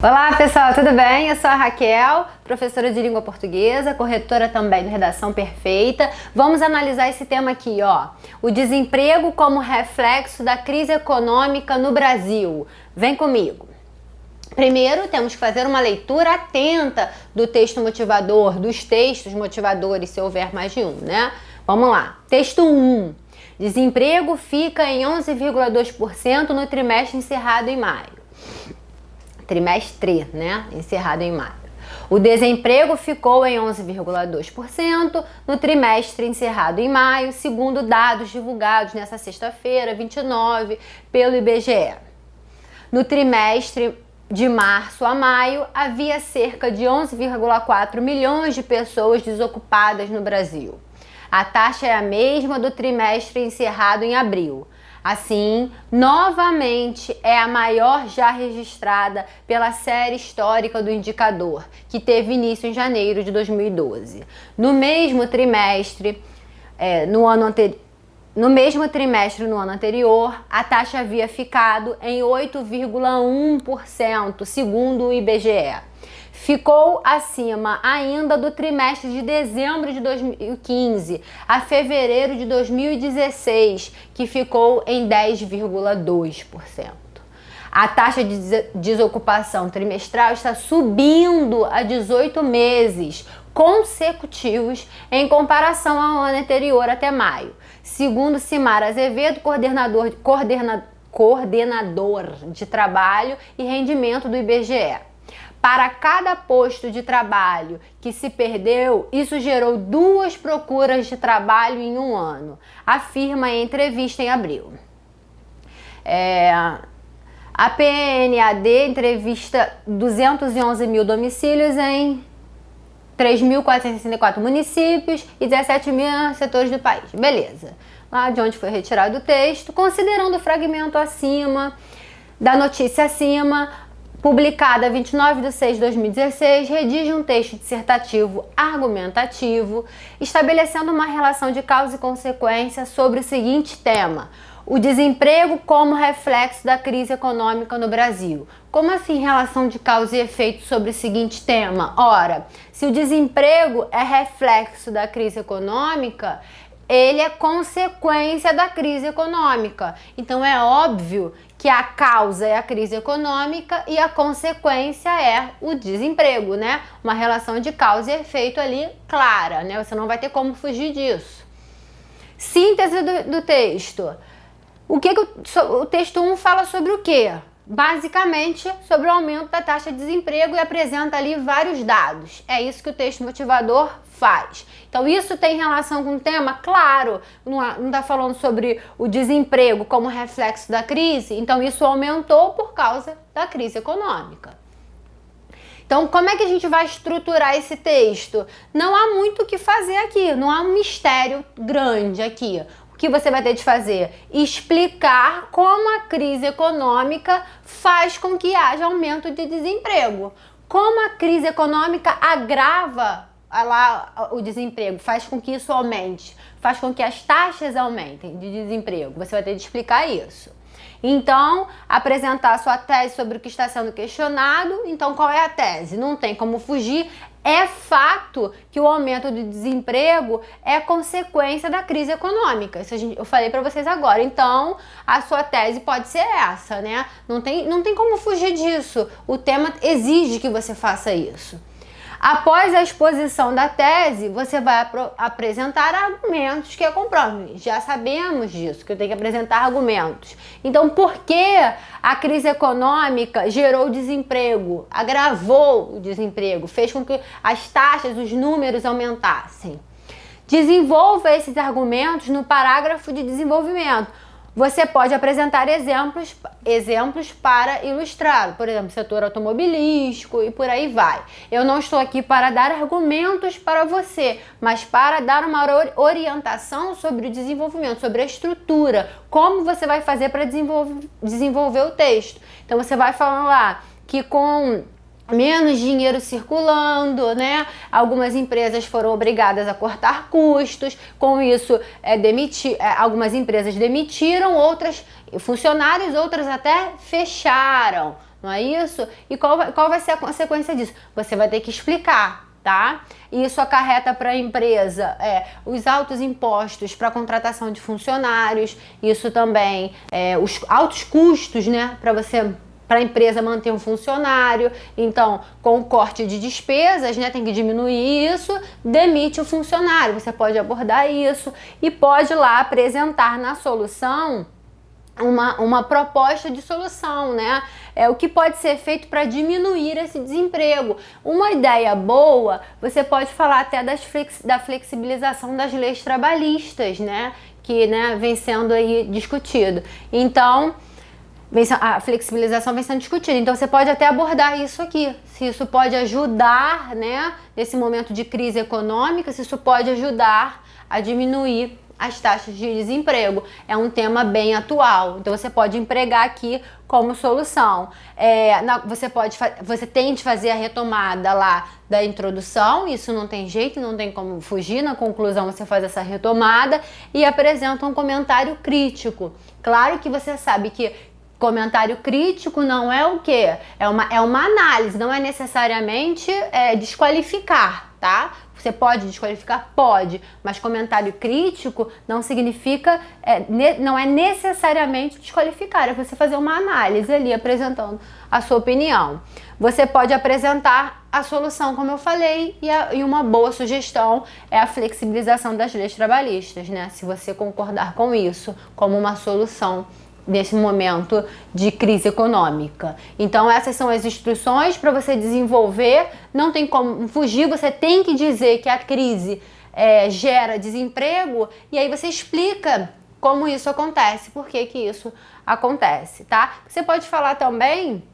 Olá pessoal, tudo bem? Eu sou a Raquel, professora de língua portuguesa, corretora também do Redação Perfeita. Vamos analisar esse tema aqui, ó. O desemprego como reflexo da crise econômica no Brasil. Vem comigo. Primeiro, temos que fazer uma leitura atenta do texto motivador, dos textos motivadores, se houver mais de um, né? Vamos lá. Texto 1. Desemprego fica em 11,2% no trimestre encerrado em maio. Trimestre, né? Encerrado em maio. O desemprego ficou em 11,2% no trimestre encerrado em maio, segundo dados divulgados nesta sexta-feira, 29, pelo IBGE. No trimestre de março a maio, havia cerca de 11,4 milhões de pessoas desocupadas no Brasil. A taxa é a mesma do trimestre encerrado em abril. Assim, novamente é a maior já registrada pela série histórica do indicador, que teve início em janeiro de 2012. No mesmo trimestre no ano anterior, a taxa havia ficado em 8,1%, segundo o IBGE. Ficou acima ainda do trimestre de dezembro de 2015 a fevereiro de 2016, que ficou em 10,2%. A taxa de desocupação trimestral está subindo há 18 meses consecutivos em comparação ao ano anterior até maio, segundo Simar Azevedo, coordenador de trabalho e rendimento do IBGE. Para cada posto de trabalho que se perdeu, isso gerou 2 procuras de trabalho em um ano, afirma em entrevista em abril. A PNAD entrevista 211 mil domicílios em 3.464 municípios e 17 mil setores do país. Beleza. Lá de onde foi retirado o texto, considerando o fragmento acima, da notícia acima, publicada 29/6/2016, redige um texto dissertativo argumentativo, estabelecendo uma relação de causa e consequência sobre o seguinte tema: o desemprego como reflexo da crise econômica no Brasil. Como assim relação de causa e efeito sobre o seguinte tema? Ora, se o desemprego é reflexo da crise econômica, ele é consequência da crise econômica. Então é óbvio que a causa é a crise econômica e a consequência é o desemprego, né? Uma relação de causa e efeito ali clara, né? Você não vai ter como fugir disso. Síntese do texto. O texto 1 fala sobre o quê? Basicamente sobre o aumento da taxa de desemprego e apresenta ali vários dados. É isso que o texto motivador faz. Então isso tem relação com o tema? Claro, não está falando sobre o desemprego como reflexo da crise, então isso aumentou por causa da crise econômica. Então, como é que a gente vai estruturar esse texto? Não há muito o que fazer aqui, não há um mistério grande aqui. O que você vai ter de fazer? Explicar como a crise econômica faz com que haja aumento de desemprego. Como a crise econômica agrava o desemprego, faz com que isso aumente, faz com que as taxas aumentem de desemprego. Você vai ter de explicar isso. Então, apresentar a sua tese sobre o que está sendo questionado. Então, qual é a tese? Não tem como fugir. É fato que o aumento do desemprego é consequência da crise econômica. Isso eu falei para vocês agora. Então, a sua tese pode ser essa, né? Não tem como fugir disso. O tema exige que você faça isso. Após a exposição da tese, você vai apresentar argumentos que a comprovam. Já sabemos disso, que eu tenho que apresentar argumentos. Então, por que a crise econômica gerou desemprego, agravou o desemprego, fez com que as taxas, os números aumentassem? Desenvolva esses argumentos no parágrafo de desenvolvimento. Você pode apresentar exemplos para ilustrar, por exemplo, setor automobilístico e por aí vai. Eu não estou aqui para dar argumentos para você, mas para dar uma orientação sobre o desenvolvimento, sobre a estrutura, como você vai fazer para desenvolver o texto. Então você vai falar lá que com menos dinheiro circulando, né? Algumas empresas foram obrigadas a cortar custos, com isso algumas empresas demitiram, outras funcionários, outras até fecharam, não é isso? E qual vai ser a consequência disso? Você vai ter que explicar, tá? Isso acarreta para a empresa os altos impostos para contratação de funcionários, isso também os altos custos, né, para a empresa manter um funcionário. Então, com o corte de despesas, né, tem que diminuir isso, demite o funcionário. Você pode abordar isso e pode lá apresentar na solução uma proposta de solução, né? O que pode ser feito para diminuir esse desemprego. Uma ideia boa, você pode falar até da flexibilização das leis trabalhistas, né? Que, né, vem sendo aí discutido. Então, a flexibilização vem sendo discutida. Então, você pode até abordar isso aqui. Se isso pode ajudar, né, nesse momento de crise econômica, se isso pode ajudar a diminuir as taxas de desemprego. É um tema bem atual, então você pode empregar aqui como solução. Você tem de fazer a retomada lá da introdução, isso não tem jeito, não tem como fugir. Na conclusão você faz essa retomada e apresenta um comentário crítico. Claro que você sabe que comentário crítico não é o quê? É uma análise, não é necessariamente desqualificar, tá? Você pode desqualificar? Pode, mas comentário crítico não significa, não é necessariamente desqualificar, é você fazer uma análise ali, apresentando a sua opinião. Você pode apresentar a solução, como eu falei, e uma boa sugestão é a flexibilização das leis trabalhistas, né? Se você concordar com isso como uma solução nesse momento de crise econômica. Então essas são as instruções para você desenvolver, não tem como fugir, você tem que dizer que a crise gera desemprego e aí você explica como isso acontece, por que isso acontece, tá? Você pode falar também,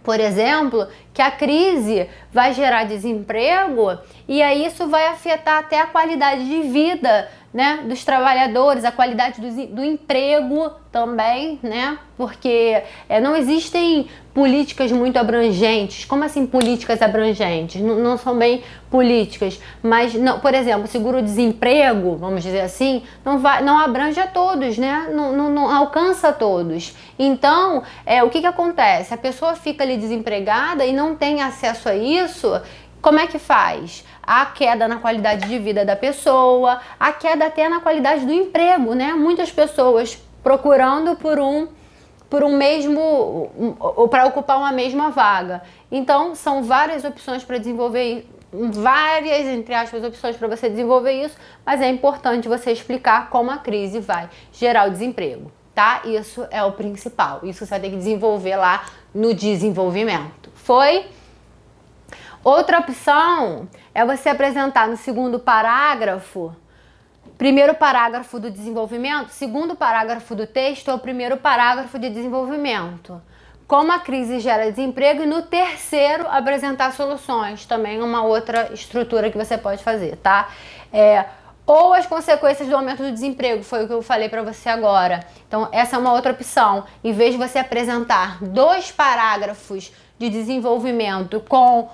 por exemplo, que a crise vai gerar desemprego e aí isso vai afetar até a qualidade de vida, né, dos trabalhadores, a qualidade do emprego também, né? Porque não existem políticas muito abrangentes. Como assim políticas abrangentes? Não são bem políticas, mas, não, por exemplo, seguro-desemprego, vamos dizer assim, não abrange a todos, né? Não alcança a todos. Então, o que acontece? A pessoa fica ali desempregada e não tem acesso a isso. Como é que faz? A queda na qualidade de vida da pessoa, a queda até na qualidade do emprego, né? Muitas pessoas procurando por um mesmo, ou para ocupar uma mesma vaga. Então, são várias opções para desenvolver, várias, entre aspas, opções para você desenvolver isso, mas é importante você explicar como a crise vai gerar o desemprego, tá? Isso é o principal. Isso você vai ter que desenvolver lá no desenvolvimento. Foi? Outra opção é você apresentar no segundo parágrafo, primeiro parágrafo do desenvolvimento, segundo parágrafo do texto ou primeiro parágrafo de desenvolvimento. Como a crise gera desemprego e no terceiro apresentar soluções, também uma outra estrutura que você pode fazer, tá? Ou as consequências do aumento do desemprego, foi o que eu falei para você agora. Então essa é uma outra opção. Em vez de você apresentar 2 parágrafos de desenvolvimento com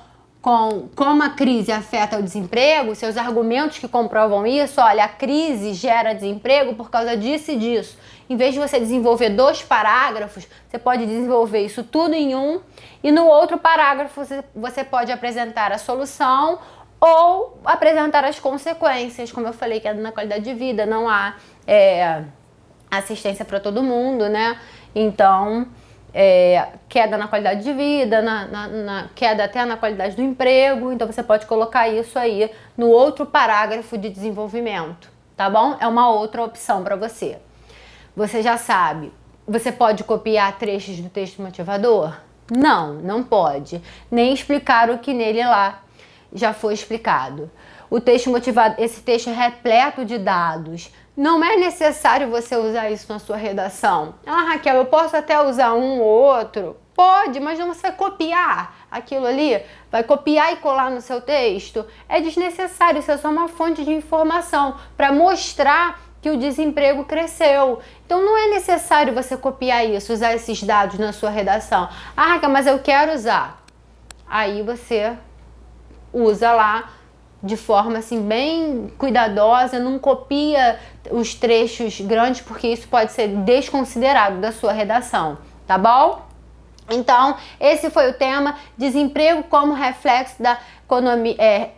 como a crise afeta o desemprego, seus argumentos que comprovam isso, olha, a crise gera desemprego por causa disso e disso. Em vez de você desenvolver 2 parágrafos, você pode desenvolver isso tudo em um, e no outro parágrafo você pode apresentar a solução ou apresentar as consequências, como eu falei, queda na qualidade de vida, não há assistência para todo mundo, né? Então, queda na qualidade de vida, queda até na qualidade do emprego. Então você pode colocar isso aí no outro parágrafo de desenvolvimento, tá bom? É uma outra opção para você. Você já sabe, você pode copiar trechos do texto motivador? Não pode. Nem explicar o que nele lá já foi explicado. O texto motivado, esse texto é repleto de dados. Não é necessário você usar isso na sua redação. Raquel, eu posso até usar um ou outro? Pode, mas não você vai copiar aquilo ali, vai copiar e colar no seu texto. É desnecessário, isso é só uma fonte de informação para mostrar que o desemprego cresceu. Então não é necessário você copiar isso, usar esses dados na sua redação. Raquel, mas eu quero usar. Aí você usa lá de forma assim bem cuidadosa, não copia os trechos grandes, porque isso pode ser desconsiderado da sua redação, tá bom? Então, esse foi o tema, desemprego como reflexo da economia,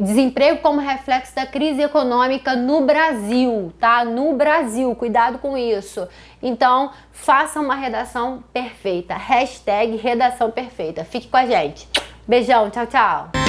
desemprego como reflexo da crise econômica no Brasil, tá? No Brasil, cuidado com isso. Então, faça uma redação perfeita, hashtag redação perfeita. Fique com a gente. Beijão, tchau, tchau.